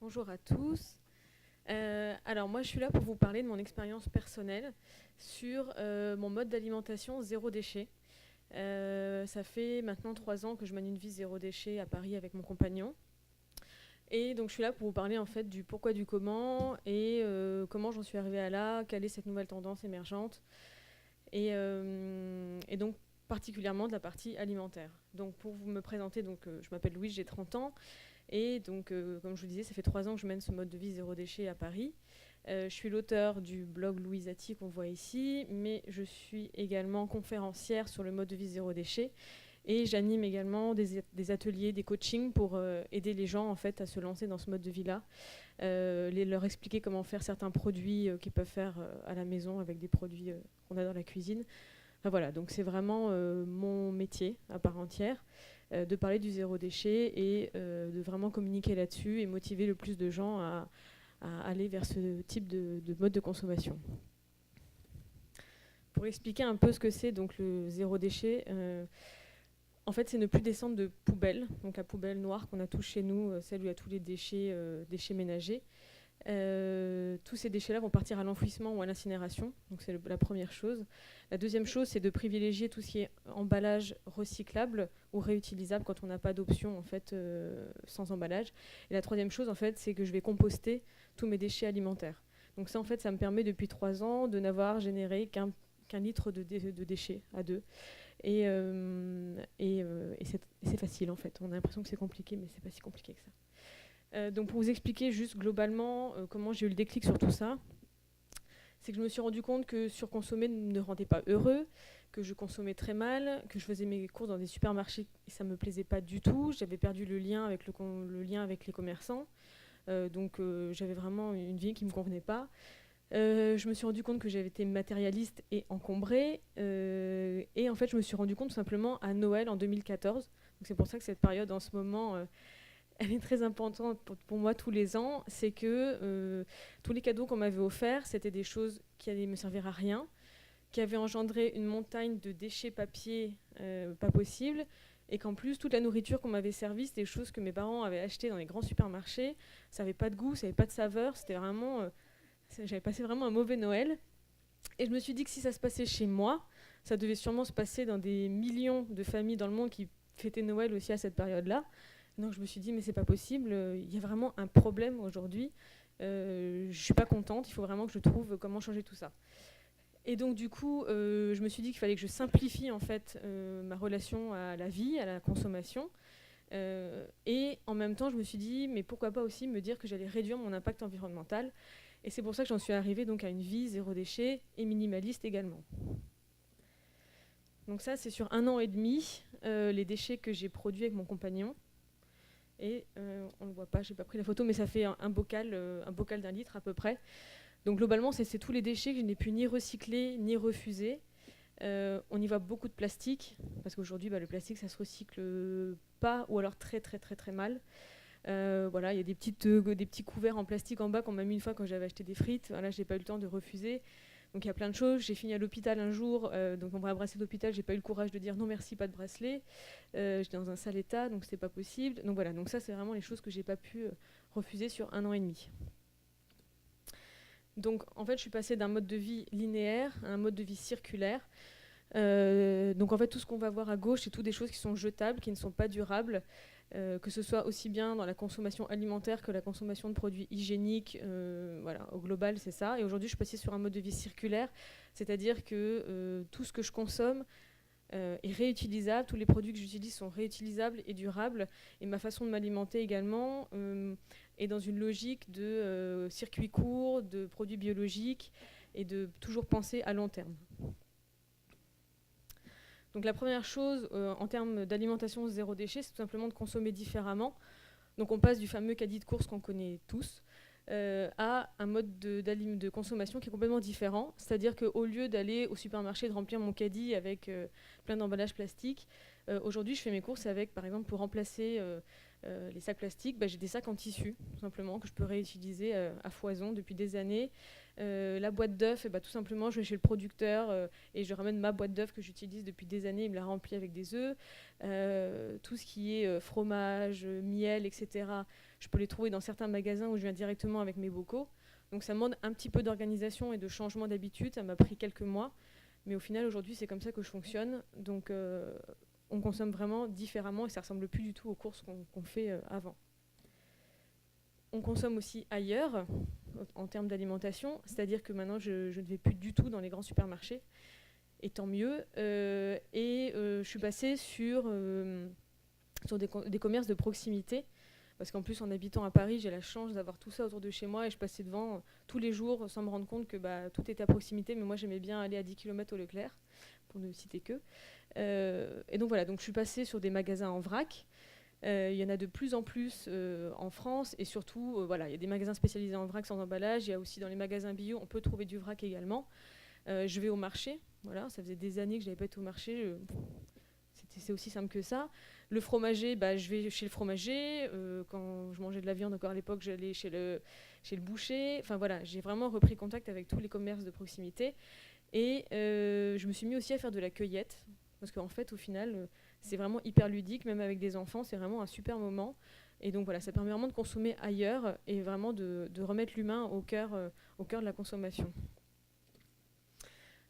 Bonjour à tous. Alors moi je suis là pour vous parler de mon expérience personnelle sur mon mode d'alimentation zéro déchet. Ça fait maintenant 3 ans que je mène une vie zéro déchet à Paris avec mon compagnon. Et donc je suis là pour vous parler en fait du pourquoi du comment et comment j'en suis arrivée à là, quelle est cette nouvelle tendance émergente et donc particulièrement de la partie alimentaire. Donc pour vous me présenter, je m'appelle Louise, j'ai 30 ans. Et donc, comme je vous disais, ça fait 3 ans que je mène ce mode de vie zéro déchet à Paris. Je suis l'auteur du blog Louisati qu'on voit ici, mais je suis également conférencière sur le mode de vie zéro déchet. Et j'anime également des ateliers, des coachings pour aider les gens en fait, à se lancer dans ce mode de vie-là. Leur expliquer comment faire certains produits qu'ils peuvent faire à la maison avec des produits qu'on a dans la cuisine. Enfin, voilà, donc c'est vraiment mon métier à part entière. De parler du zéro déchet et de vraiment communiquer là-dessus et motiver le plus de gens à aller vers ce type de mode de consommation. Pour expliquer un peu ce que c'est donc le zéro déchet, en fait c'est ne plus descendre de poubelle, donc la poubelle noire qu'on a tous chez nous, celle où il y a tous les déchets ménagers. Tous ces déchets-là vont partir à l'enfouissement ou à l'incinération, donc c'est la première chose. La deuxième chose, c'est de privilégier tout ce qui est emballage recyclable ou réutilisable quand on n'a pas d'option en fait, sans emballage. Et la troisième chose, en fait, c'est que je vais composter tous mes déchets alimentaires. Donc ça, en fait, ça me permet depuis 3 ans de n'avoir généré qu'un litre de déchets à deux. Et c'est facile, en fait. On a l'impression que c'est compliqué, mais c'est pas si compliqué que ça. Donc pour vous expliquer juste globalement comment j'ai eu le déclic sur tout ça, c'est que je me suis rendu compte que surconsommer ne rendait pas heureux, que je consommais très mal, que je faisais mes courses dans des supermarchés et ça me plaisait pas du tout. J'avais perdu le lien avec les commerçants, j'avais vraiment une vie qui me convenait pas. Je me suis rendu compte que j'avais été matérialiste et encombrée, et en fait je me suis rendu compte tout simplement à Noël en 2014. Donc c'est pour ça que cette période en ce moment elle est très importante pour moi tous les ans, c'est que tous les cadeaux qu'on m'avait offerts, c'était des choses qui allaient me servir à rien, qui avaient engendré une montagne de déchets papier pas possible, et qu'en plus, toute la nourriture qu'on m'avait servie, c'était des choses que mes parents avaient achetées dans les grands supermarchés, ça n'avait pas de goût, ça n'avait pas de saveur, c'était vraiment... j'avais passé vraiment un mauvais Noël, et je me suis dit que si ça se passait chez moi, ça devait sûrement se passer dans des millions de familles dans le monde qui fêtaient Noël aussi à cette période-là. Donc je me suis dit, mais c'est pas possible, il y a vraiment un problème aujourd'hui. Je suis pas contente, il faut vraiment que je trouve comment changer tout ça. Et donc du coup, je me suis dit qu'il fallait que je simplifie en fait ma relation à la vie, à la consommation. Et en même temps, je me suis dit, mais pourquoi pas aussi me dire que j'allais réduire mon impact environnemental. Et c'est pour ça que j'en suis arrivée donc à une vie zéro déchet et minimaliste également. Donc ça, c'est sur 1 an et demi, les déchets que j'ai produits avec mon compagnon. Et on ne le voit pas, j'ai pas pris la photo, mais ça fait un bocal d'1 litre à peu près. Donc globalement, c'est tous les déchets que je n'ai pu ni recycler ni refuser. On y voit beaucoup de plastique, parce qu'aujourd'hui, le plastique, ça se recycle pas, ou alors très très très très mal. Voilà, il y a des petits couverts en plastique en bas qu'on m'a mis une fois quand j'avais acheté des frites. Voilà, j'ai pas eu le temps de refuser. Donc il y a plein de choses. J'ai fini à l'hôpital un jour, donc on m'a bracelet d'hôpital, j'ai pas eu le courage de dire non merci, pas de bracelet. J'étais dans un sale état, donc c'était pas possible. Donc voilà, donc ça c'est vraiment les choses que j'ai pas pu refuser sur 1 an et demi. Donc en fait je suis passée d'un mode de vie linéaire à un mode de vie circulaire. Donc en fait tout ce qu'on va voir à gauche c'est tout des choses qui sont jetables, qui ne sont pas durables. Que ce soit aussi bien dans la consommation alimentaire que la consommation de produits hygiéniques, voilà, au global c'est ça. Et aujourd'hui je suis passée sur un mode de vie circulaire, c'est-à-dire que tout ce que je consomme est réutilisable, tous les produits que j'utilise sont réutilisables et durables, et ma façon de m'alimenter également est dans une logique de circuits courts, de produits biologiques, et de toujours penser à long terme. Donc la première chose en termes d'alimentation zéro déchet, c'est tout simplement de consommer différemment. Donc on passe du fameux caddie de course qu'on connaît tous à un mode de consommation qui est complètement différent. C'est-à-dire qu'au lieu d'aller au supermarché et de remplir mon caddie avec plein d'emballages plastiques, Aujourd'hui, je fais mes courses avec, par exemple, pour remplacer les sacs plastiques, j'ai des sacs en tissu, tout simplement, que je peux réutiliser à foison depuis des années. La boîte d'œufs, tout simplement, je vais chez le producteur et je ramène ma boîte d'œufs que j'utilise depuis des années, il me la remplit avec des œufs. Tout ce qui est fromage, miel, etc., je peux les trouver dans certains magasins où je viens directement avec mes bocaux. Donc ça demande un petit peu d'organisation et de changement d'habitude, ça m'a pris quelques mois. Mais au final, aujourd'hui, c'est comme ça que je fonctionne. Donc on consomme vraiment différemment et ça ne ressemble plus du tout aux courses qu'on fait avant. On consomme aussi ailleurs en termes d'alimentation, c'est-à-dire que maintenant je ne vais plus du tout dans les grands supermarchés, et tant mieux. Je suis passée sur des commerces de proximité, parce qu'en plus en habitant à Paris, j'ai la chance d'avoir tout ça autour de chez moi et je passais devant tous les jours sans me rendre compte que tout était à proximité, mais moi j'aimais bien aller à 10 km au Leclerc, pour ne citer que. Et donc voilà, donc je suis passée sur des magasins en vrac. Il y en a de plus en plus en France et surtout, il y a des magasins spécialisés en vrac sans emballage. Il y a aussi dans les magasins bio, on peut trouver du vrac également. Je vais au marché, voilà, ça faisait des années que je n'avais pas été au marché. C'est aussi simple que ça. Le fromager, je vais chez le fromager. Quand je mangeais de la viande encore à l'époque, j'allais chez le boucher. Enfin voilà, j'ai vraiment repris contact avec tous les commerces de proximité. Et je me suis mis aussi à faire de la cueillette. Parce qu'en fait, au final, c'est vraiment hyper ludique, même avec des enfants, c'est vraiment un super moment. Et donc voilà, ça permet vraiment de consommer ailleurs et vraiment de remettre l'humain au cœur de la consommation.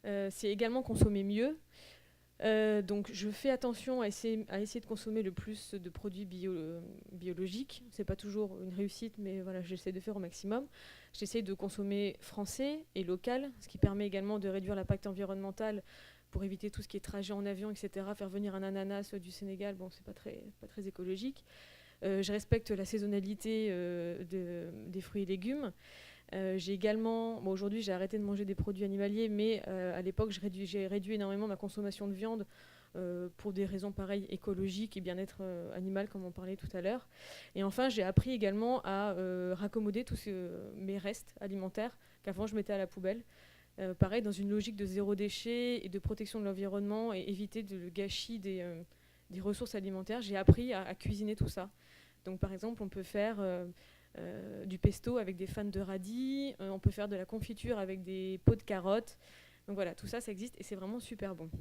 C'est également consommer mieux. Donc je fais attention à essayer de consommer le plus de produits biologiques. C'est pas toujours une réussite, mais voilà, j'essaie de faire au maximum. J'essaie de consommer français et local, ce qui permet également de réduire l'impact environnemental pour éviter tout ce qui est trajet en avion, etc. Faire venir un ananas du Sénégal, c'est pas très écologique. Je respecte la saisonnalité des fruits et légumes. J'ai également, aujourd'hui j'ai arrêté de manger des produits animaliers, mais à l'époque j'ai réduit énormément ma consommation de viande pour des raisons pareilles écologiques et bien-être animal, comme on parlait tout à l'heure. Et enfin, j'ai appris également à raccommoder tous mes restes alimentaires qu'avant je mettais à la poubelle. Pareil, dans une logique de zéro déchet et de protection de l'environnement et éviter le gâchis des ressources alimentaires, j'ai appris à cuisiner tout ça. Donc par exemple, on peut faire du pesto avec des fans de radis, on peut faire de la confiture avec des pots de carottes. Donc voilà, tout ça, ça existe et c'est vraiment super bon.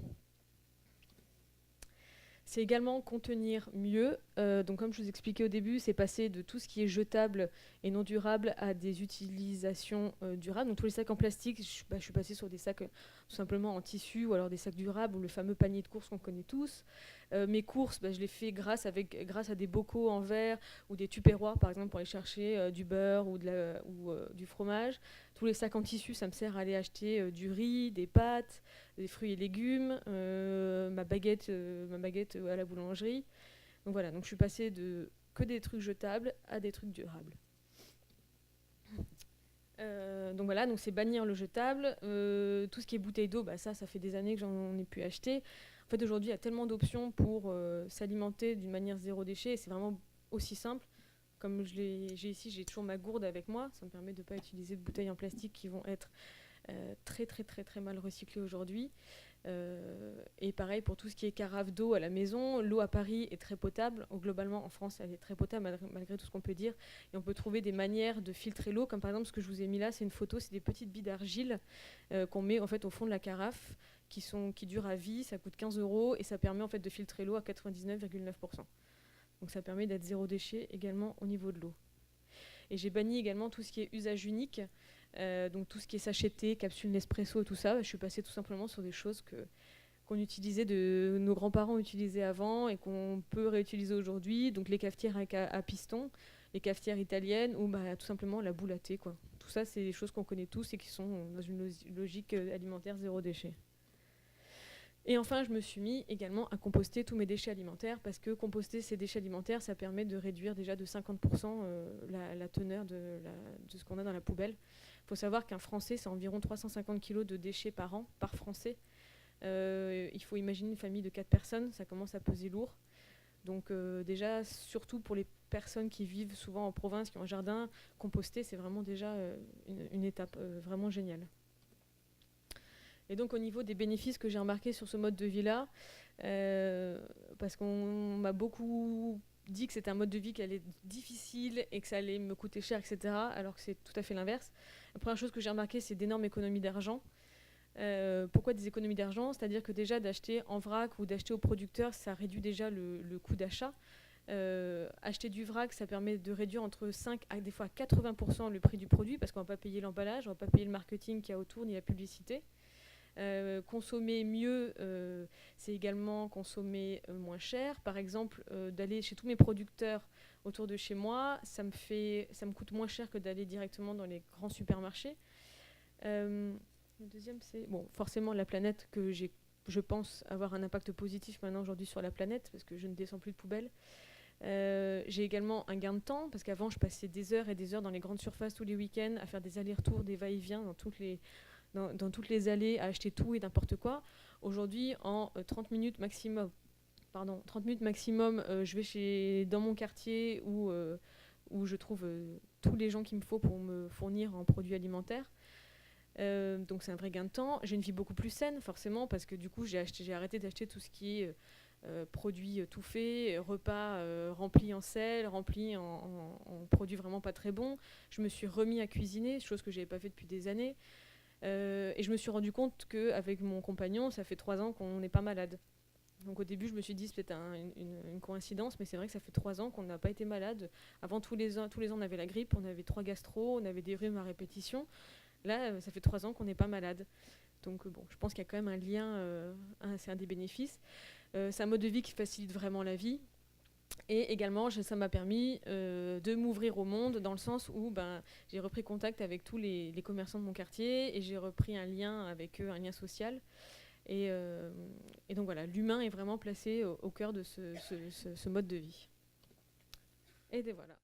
C'est également contenir mieux. Donc comme je vous expliquais au début, c'est passer de tout ce qui est jetable et non durable à des utilisations durables. Donc tous les sacs en plastique, je suis passée sur des sacs tout simplement en tissu ou alors des sacs durables ou le fameux panier de courses qu'on connaît tous. Mes courses, je les fais grâce à des bocaux en verre ou des tupperwares par exemple pour aller chercher du beurre ou du fromage. Tous les sacs en tissu, ça me sert à aller acheter du riz, des pâtes, des fruits et légumes, ma baguette à la boulangerie. Donc voilà, donc je suis passée de que des trucs jetables à des trucs durables. Donc voilà, donc c'est bannir le jetable. Tout ce qui est bouteille d'eau, ça fait des années que j'en ai pu acheter. En fait, aujourd'hui, il y a tellement d'options pour s'alimenter d'une manière zéro déchet. Et c'est vraiment aussi simple. Comme j'ai ici, j'ai toujours ma gourde avec moi. Ça me permet de ne pas utiliser de bouteilles en plastique qui vont être très mal recyclées aujourd'hui. Et pareil pour tout ce qui est carafe d'eau à la maison. L'eau à Paris est très potable. Globalement, en France, elle est très potable malgré tout ce qu'on peut dire. Et on peut trouver des manières de filtrer l'eau, comme par exemple ce que je vous ai mis là, c'est une photo, c'est des petites billes d'argile qu'on met en fait au fond de la carafe, qui durent à vie. Ça coûte 15 € et ça permet en fait de filtrer l'eau à 99,9%. Donc ça permet d'être zéro déchet également au niveau de l'eau. Et j'ai banni également tout ce qui est usage unique. Donc tout ce qui est sachet, capsule Nespresso et tout ça, je suis passée tout simplement sur des choses qu'on utilisait, nos grands-parents utilisaient avant et qu'on peut réutiliser aujourd'hui. Donc les cafetières à piston, les cafetières italiennes ou tout simplement la boule à thé, quoi. Tout ça, c'est des choses qu'on connaît tous et qui sont dans une logique alimentaire zéro déchet. Et enfin, je me suis mis également à composter tous mes déchets alimentaires parce que composter ces déchets alimentaires, ça permet de réduire déjà de 50% la teneur de ce qu'on a dans la poubelle. Il faut savoir qu'un Français, c'est environ 350 kg de déchets par an, par Français. Il faut imaginer une famille de 4 personnes, ça commence à peser lourd. Donc déjà, surtout pour les personnes qui vivent souvent en province, qui ont un jardin, composter, c'est vraiment déjà une étape vraiment géniale. Et donc au niveau des bénéfices que j'ai remarqués sur ce mode de vie-là, Parce qu'on m'a beaucoup dit que c'était un mode de vie qui allait être difficile et que ça allait me coûter cher, etc. Alors que c'est tout à fait l'inverse. La première chose que j'ai remarqué, c'est d'énormes économies d'argent. Pourquoi des économies d'argent? C'est-à-dire que déjà d'acheter en vrac ou d'acheter au producteur, ça réduit déjà le coût d'achat. Acheter du vrac, ça permet de réduire entre 5 à des fois 80% le prix du produit parce qu'on ne va pas payer l'emballage, on ne va pas payer le marketing qu'il y a autour ni la publicité. Consommer mieux, c'est également consommer moins cher. Par exemple, d'aller chez tous mes producteurs autour de chez moi, ça me coûte moins cher que d'aller directement dans les grands supermarchés. Le deuxième, c'est forcément la planète je pense avoir un impact positif maintenant aujourd'hui sur la planète parce que je ne descends plus de poubelles. J'ai également un gain de temps parce qu'avant je passais des heures et des heures dans les grandes surfaces tous les week-ends à faire des allers-retours, des va-et-vient dans toutes les allées, à acheter tout et n'importe quoi. Aujourd'hui, en 30 minutes maximum, je vais dans mon quartier où je trouve tous les gens qu'il me faut pour me fournir en produits alimentaires. Donc c'est un vrai gain de temps. J'ai une vie beaucoup plus saine forcément parce que du coup j'ai arrêté d'acheter tout ce qui est produits tout faits, repas remplis en sel, remplis en produits vraiment pas très bons. Je me suis remis à cuisiner, chose que je n'avais pas fait depuis des années. Et je me suis rendu compte qu'avec mon compagnon, ça fait 3 ans qu'on n'est pas malade. Donc au début, je me suis dit, c'est peut-être une coïncidence, mais c'est vrai que ça fait 3 ans qu'on n'a pas été malade. Avant, tous les ans, on avait la grippe, on avait 3 gastro, on avait des rhumes à répétition. Là, ça fait 3 ans qu'on n'est pas malade. Donc je pense qu'il y a quand même un lien, c'est un des bénéfices. C'est un mode de vie qui facilite vraiment la vie. Et également, ça m'a permis de m'ouvrir au monde dans le sens où j'ai repris contact avec tous les commerçants de mon quartier et j'ai repris un lien avec eux, un lien social. Et donc voilà, l'humain est vraiment placé au cœur de ce mode de vie. Et voilà.